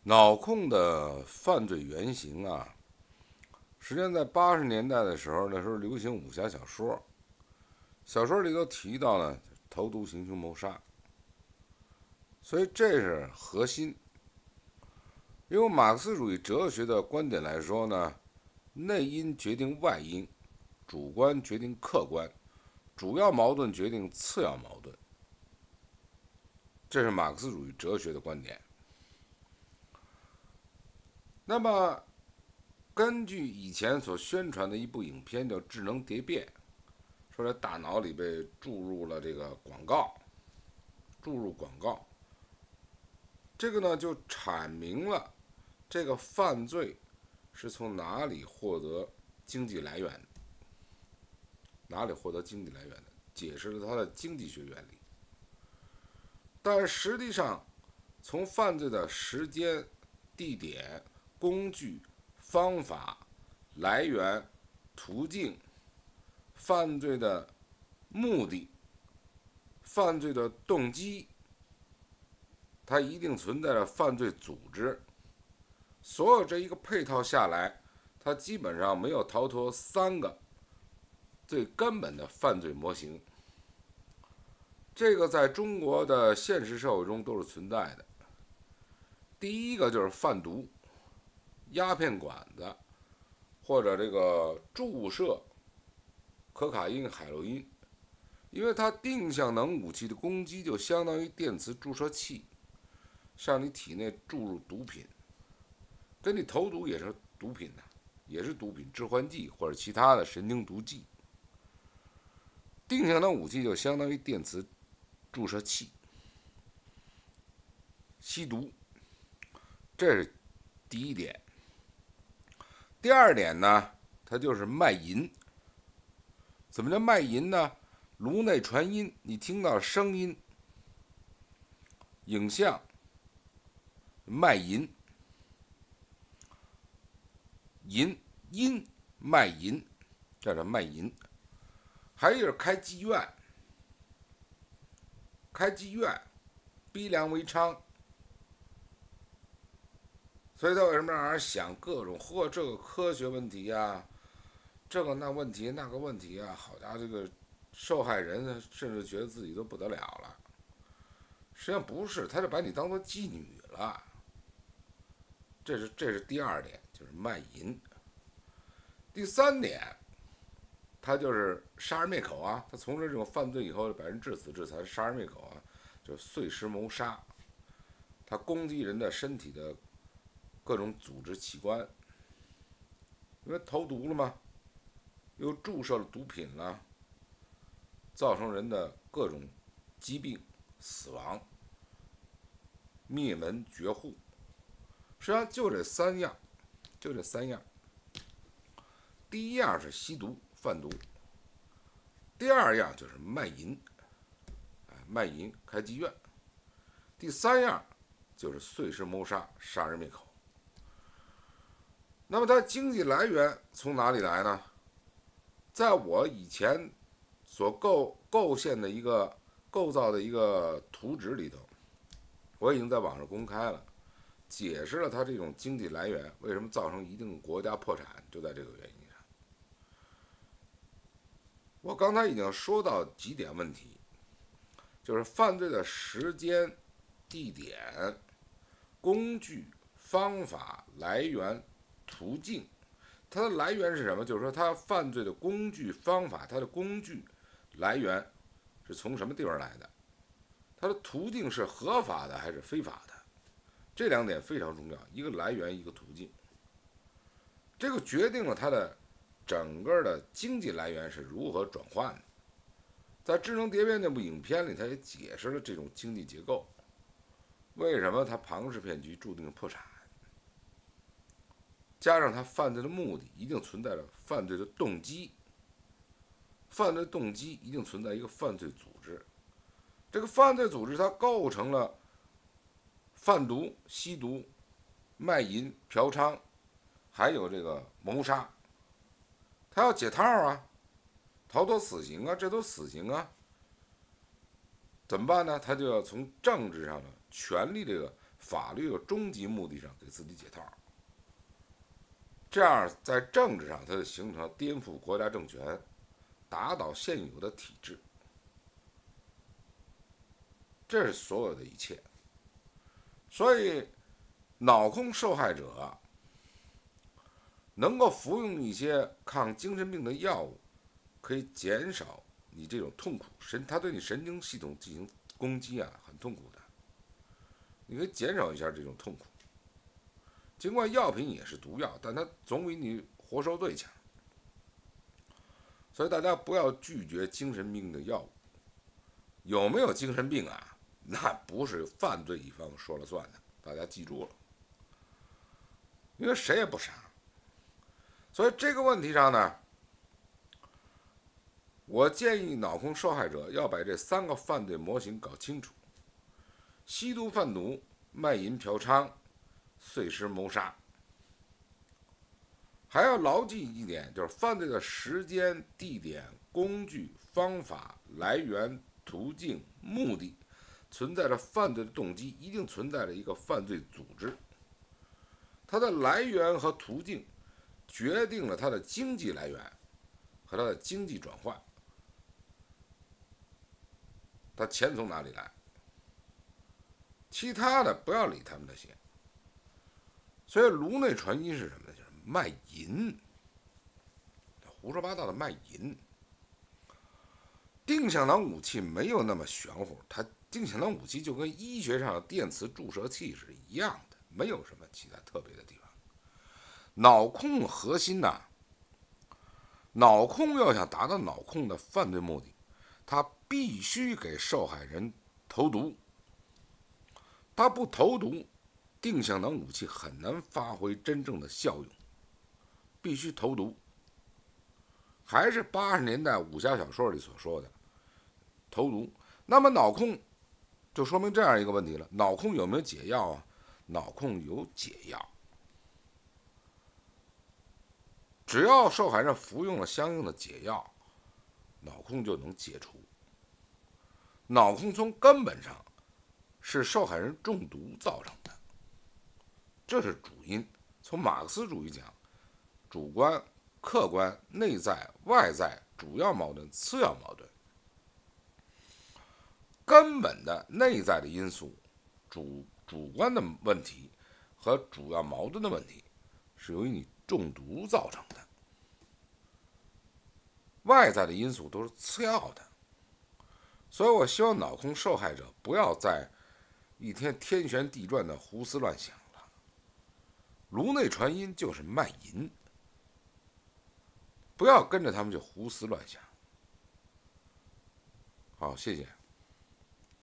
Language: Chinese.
脑控的犯罪原型啊，实际上在80年代的时候，那时候流行武侠小说，小说里头提到了投毒、行凶、谋杀，所以这是核心。因为马克思主义哲学的观点来说呢，内因决定外因，主观决定客观，主要矛盾决定次要矛盾，这是马克思主义哲学的观点。那么，根据以前所宣传的一部影片叫《智能蝶变》，说在大脑里被注入了这个广告，注入广告，这个呢就阐明了这个犯罪是从哪里获得经济来源的，哪里获得经济来源的，解释了它的经济学原理。但实际上，从犯罪的时间、地点、工具、方法、来源、途径、犯罪的目的、犯罪的动机，它一定存在着犯罪组织。所有这一个配套下来，它基本上没有逃脱3个最根本的犯罪模型。这个在中国的现实社会中都是存在的。第一个就是贩毒，鸦片馆子或者这个注射可卡因、海洛因，因为它定向能武器的攻击就相当于电磁注射器，向你体内注入毒品，跟你投毒也是毒品的，也是毒品、致幻剂或者其他的神经毒剂。定向能武器就相当于电磁注射器，吸毒，这是第一点。第二点呢，它就是卖淫。怎么叫卖淫呢？颅内传音，你听到声音、影像，卖淫，淫卖淫，这叫卖淫。还有就是开妓院，开妓院，逼良为娼。所以他为什么让人想各种这个科学问题呀，这个那问题那个问题啊？好家伙，这个受害人甚至觉得自己都不得了了。实际上不是，他就把你当做妓女了。这是第二点，就是卖淫。第三点，他就是杀人灭口啊！他从事这种犯罪以后，把人致死致残，杀人灭口啊，就是碎尸谋杀。他攻击人的身体的各种组织器官，因为投毒了嘛，又注射了毒品了，造成人的各种疾病、死亡、灭门绝户。实际上就这3样，就这3样。第一样是吸毒贩毒，第二样就是卖淫，卖淫开妓院，第3样就是碎尸谋杀，杀人灭口。那么它经济来源从哪里来呢？在我以前所构建的一个构造的一个图纸里头，我已经在网上公开了，解释了它这种经济来源为什么造成一定国家破产，就在这个原因上。我刚才已经说到几点问题，就是犯罪的时间、地点、工具、方法、来源、途径。它的来源是什么？就是说，它犯罪的工具、方法，它的工具来源是从什么地方来的？它的途径是合法的还是非法的？这2点非常重要，一个来源，一个途径。这个决定了它的整个的经济来源是如何转换的。在《智能蝶变》那部影片里，它也解释了这种经济结构，为什么它庞氏骗局注定破产。加上他犯罪的目的，一定存在着犯罪的动机，犯罪动机一定存在一个犯罪组织，这个犯罪组织它构成了贩毒、吸毒、卖淫、嫖娼，还有这个谋杀，他要解套啊，逃脱死刑啊，这都死刑啊，怎么办呢？他就要从政治上的权力这个法律的终极目的上给自己解套。这样在政治上，它就形成颠覆国家政权、打倒现有的体制。这是所有的一切。所以，脑控受害者能够服用一些抗精神病的药物，可以减少你这种痛苦。它对你神经系统进行攻击啊，很痛苦的。你可以减少一下这种痛苦。尽管药品也是毒药，但它总比你活受罪强。所以大家不要拒绝精神病的药物。有没有精神病啊？那不是犯罪一方说了算的，大家记住了。因为谁也不傻。所以这个问题上呢，我建议脑控受害者要把这3个犯罪模型搞清楚：吸毒贩毒、卖淫嫖娼、碎尸谋杀。还要牢记一点，就是犯罪的时间、地点、工具、方法、来源、途径、目的，存在着犯罪的动机，一定存在着一个犯罪组织。它的来源和途径决定了它的经济来源和它的经济转换。它钱从哪里来？其他的不要理他们这些。所以颅内传音是什么呢？就是卖淫，胡说八道的卖淫。定向脑武器没有那么玄乎，它定向脑武器就跟医学上的电磁注射器是一样的，没有什么其他特别的地方。脑控核心呐，脑控要想达到脑控的犯罪目的，它必须给受害人投毒。它不投毒，定向脑武器很难发挥真正的效用，必须投毒。还是80年代武侠小说里所说的投毒。那么脑控就说明这样一个问题了：脑控有没有解药啊？脑控有解药，只要受害人服用了相应的解药，脑控就能解除。脑控从根本上是受害人中毒造成的，这是主因。从马克思主义讲，主观、客观、内在、外在，主要矛盾、次要矛盾。根本的内在的因素、主观的问题和主要矛盾的问题，是由于你中毒造成的。外在的因素都是次要的。所以我希望脑控受害者不要再一天天旋地转的胡思乱想了。颅内传音就是卖淫，不要跟着他们就胡思乱想。好，谢谢。